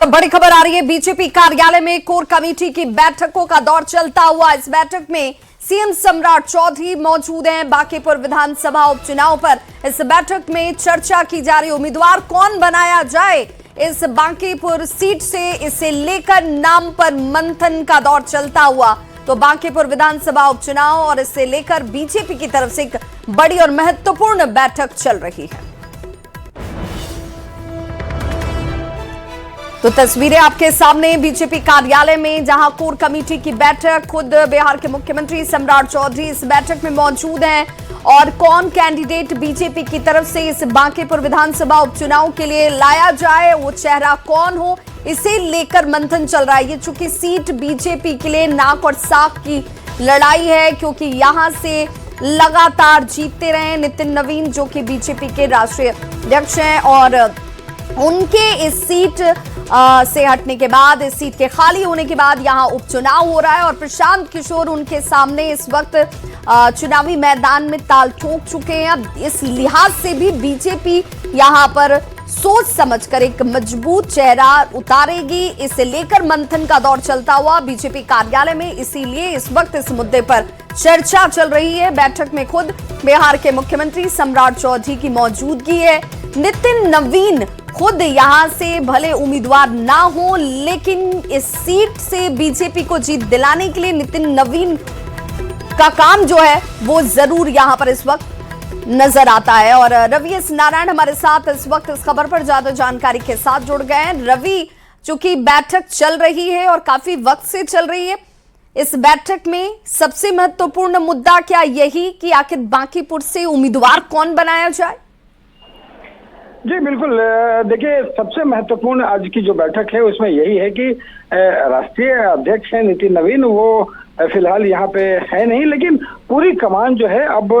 तो बड़ी खबर आ रही है, बीजेपी कार्यालय में कोर कमेटी की बैठकों का दौर चलता हुआ। इस बैठक में सीएम सम्राट चौधरी मौजूद हैं। बांकीपुर विधानसभा उपचुनाव पर इस बैठक में चर्चा की जा रही। उम्मीदवार कौन बनाया जाए इस बांकीपुर सीट से, इसे लेकर नाम पर मंथन का दौर चलता हुआ। तो बांकीपुर विधानसभा उपचुनाव और इससे लेकर बीजेपी की तरफ से एक बड़ी और महत्वपूर्ण बैठक चल रही है। तो तस्वीरें आपके सामने बीजेपी कार्यालय में, जहां कोर कमेटी की बैठक, खुद बिहार के मुख्यमंत्री सम्राट चौधरी इस बैठक में मौजूद हैं। और कौन कैंडिडेट बीजेपी की तरफ से इस बांकीपुर विधानसभा उपचुनाव के लिए लाया जाए, वो चेहरा कौन हो, इसे लेकर मंथन चल रहा है। ये चूंकि सीट बीजेपी के लिए नाक और साख की लड़ाई है, क्योंकि यहां से लगातार जीतते रहे नितिन नवीन, जो कि बीजेपी के राष्ट्रीय अध्यक्ष हैं। और उनके इस सीट से हटने के बाद, इस सीट के खाली होने के बाद यहां उपचुनाव हो रहा है। और प्रशांत किशोर उनके सामने इस वक्त चुनावी मैदान में ताल ठोक चुके हैं। अब इस लिहाज से भी बीजेपी यहां पर सोच समझकर एक मजबूत चेहरा उतारेगी, इसे लेकर मंथन का दौर चलता हुआ बीजेपी कार्यालय में। इसीलिए इस वक्त इस मुद्दे पर चर्चा चल रही है। बैठक में खुद बिहार के मुख्यमंत्री सम्राट चौधरी की मौजूदगी है। नितिन नवीन खुद यहां से भले उम्मीदवार ना हो, लेकिन इस सीट से बीजेपी को जीत दिलाने के लिए नितिन नवीन का काम जो है वो जरूर यहां पर इस वक्त नजर आता है। और रवि एस नारायण हमारे साथ इस वक्त इस खबर पर ज्यादा जानकारी के साथ जुड़ गए हैं। रवि, चूंकि बैठक चल रही है और काफी वक्त से चल रही है, इस बैठक में सबसे महत्वपूर्ण मुद्दा क्या यही कि आखिर बांकीपुर से उम्मीदवार कौन बनाया जाए? जी बिल्कुल, देखिए सबसे महत्वपूर्ण आज की जो बैठक है उसमें यही है कि राष्ट्रीय अध्यक्ष है नितिन नवीन, वो फिलहाल यहाँ पे है नहीं, लेकिन पूरी कमान जो है अब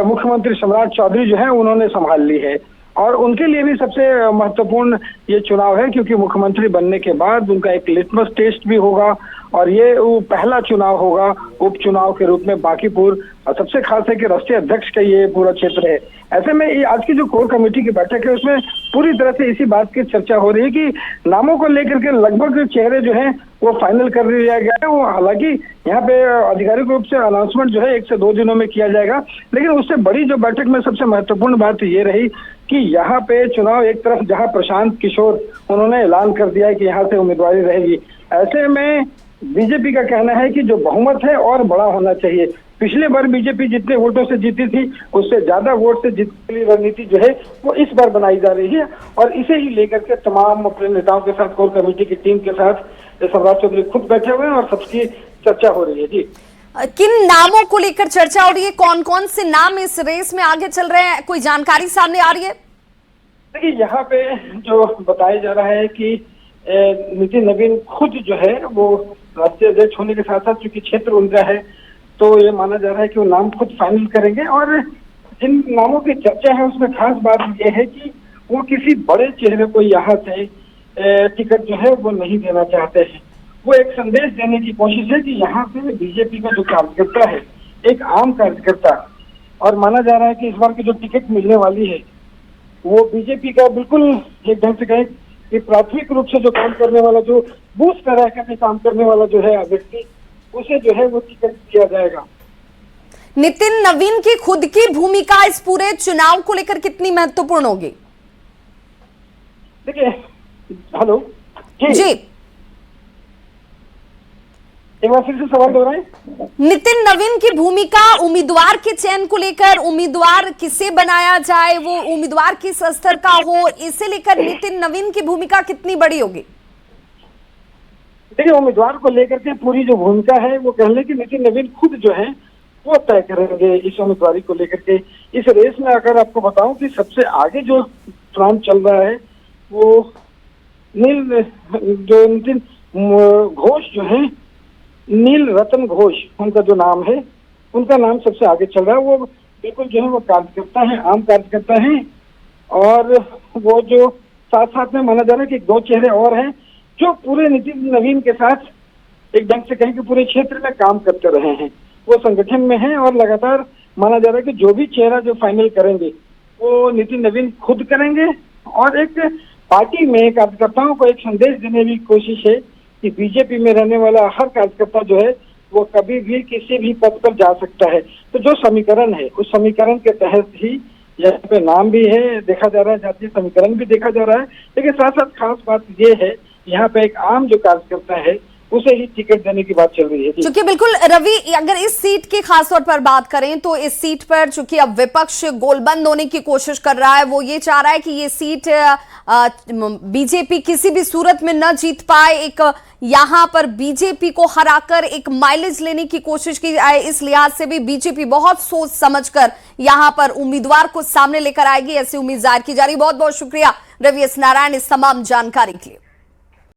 मुख्यमंत्री सम्राट चौधरी जो है उन्होंने संभाल ली है। और उनके लिए भी सबसे महत्वपूर्ण ये चुनाव है, क्योंकि मुख्यमंत्री बनने के बाद उनका एक लिटमस टेस्ट भी होगा और ये वो पहला चुनाव होगा उपचुनाव के रूप में बांकीपुर। और सबसे खास है कि राष्ट्रीय अध्यक्ष का ये पूरा क्षेत्र है। ऐसे में ये आज की जो कोर कमेटी की बैठक है उसमें पूरी तरह से इसी बात की चर्चा हो रही है कि नामों को लेकर के लगभग चेहरे जो हैं वो फाइनल कर दिया गया है। वो हालांकि यहाँ पे आधिकारिक रूप से अनाउंसमेंट जो है 1 से 2 दिनों में किया जाएगा, लेकिन उससे बड़ी जो बैठक में सबसे महत्वपूर्ण बात ये रही कि यहाँ पे चुनाव एक तरफ जहाँ प्रशांत किशोर उन्होंने ऐलान कर दिया है कि यहाँ से उम्मीदवारी रहेगी, ऐसे में बीजेपी का कहना है कि जो बहुमत है और बड़ा होना चाहिए। पिछले बार बीजेपी जितने वोटों से जीती थी उससे ज्यादा वोट से जीतने के लिए रणनीति जो है वो इस बार बनाई जा रही है। और इसे ही लेकर के तमाम अपने नेताओं के साथ, कोर कमेटी की टीम के साथ सम्राट चौधरी खुद बैठे हुए हैं और सबकी चर्चा हो रही है। जी, किन नामों को लेकर चर्चा हो रही है? कौन कौन से नाम इस रेस में आगे चल रहे हैं? कोई जानकारी सामने आ रही है? देखिए यहाँ पे जो बताया जा रहा है कि नितिन नवीन खुद जो है वो राष्ट्रीय अध्यक्ष होने के साथ साथ चूंकि क्षेत्र उनका है, तो ये माना जा रहा है कि वो नाम खुद फाइनल करेंगे। और जिन नामों की चर्चा है उसमें खास बात ये है कि वो किसी बड़े चेहरे को यहाँ से टिकट जो है वो नहीं देना चाहते हैं। वो एक संदेश देने की कोशिश है कि यहाँ से बीजेपी का जो कार्यकर्ता है, एक आम कार्यकर्ता, और माना जा रहा है कि इस बार की जो टिकट मिलने वाली है वो बीजेपी का बिल्कुल एक ढंग से कहें कि प्राथमिक रूप से जो काम करने वाला, जो बूथ पे रह करके काम करने वाला जो है व्यक्ति, उसे जो है वो टिकट दिया जाएगा। नितिन नवीन की खुद की भूमिका इस पूरे चुनाव को लेकर कितनी महत्वपूर्ण होगी? देखिए, हेलो जी, एक बार फिर से सवाल दोहराएं। नितिन नवीन की भूमिका उम्मीदवार के चयन को लेकर, उम्मीदवार किसे बनाया जाए, वो उम्मीदवार किस स्तर का हो, इसे लेकर नितिन नवीन की भूमिका कितनी बड़ी होगी? देखिए, उम्मीदवार को लेकर के पूरी जो भूमिका है वो कह लें कि नितिन नवीन खुद जो है वो तय करेंगे इस उम्मीदवारी को लेकर के। इस रेस में अगर आपको बताऊं कि सबसे आगे जो चुनाव चल रहा है वो नितिन घोष जो है, नील रतन घोष उनका जो नाम है, उनका नाम सबसे आगे चल रहा है। वो बिल्कुल जो है वो कार्यकर्ता है, आम कार्यकर्ता है। और वो जो साथ साथ में माना जा रहा है कि 2 चेहरे और हैं जो पूरे नितिन नवीन के साथ एक ढंग से कहें कि पूरे क्षेत्र में काम करते रहे हैं, वो संगठन में हैं। और लगातार माना जा रहा है कि जो भी चेहरा जो फाइनल करेंगे वो नितिन नवीन खुद करेंगे। और एक पार्टी में कार्यकर्ताओं को एक संदेश देने की कोशिश है कि बीजेपी में रहने वाला हर कार्यकर्ता जो है वो कभी भी किसी भी पद पर जा सकता है। तो जो समीकरण है उस समीकरण के तहत ही यहाँ पे नाम भी है देखा जा रहा है, जातीय समीकरण भी देखा जा रहा है, लेकिन साथ साथ खास बात ये है यहाँ पे एक आम जो कार्यकर्ता है उसे ही टिकट देने की बात चल रही है। चूंकि बिल्कुल रवि, अगर इस सीट की खास तौर पर बात करें तो इस सीट पर चूंकि अब विपक्ष गोलबंद होने की कोशिश कर रहा है, वो ये चाह रहा है कि ये सीट बीजेपी किसी भी सूरत में न जीत पाए, एक यहां पर बीजेपी को हराकर एक माइलेज लेने की कोशिश की जाए। इस लिहाज से भी बीजेपी बहुत सोच समझकर यहां पर उम्मीदवार को सामने लेकर आएगी, ऐसी उम्मीद जाहिर की जा रही। बहुत बहुत शुक्रिया रवि एस नारायण इस तमाम जानकारी के लिए।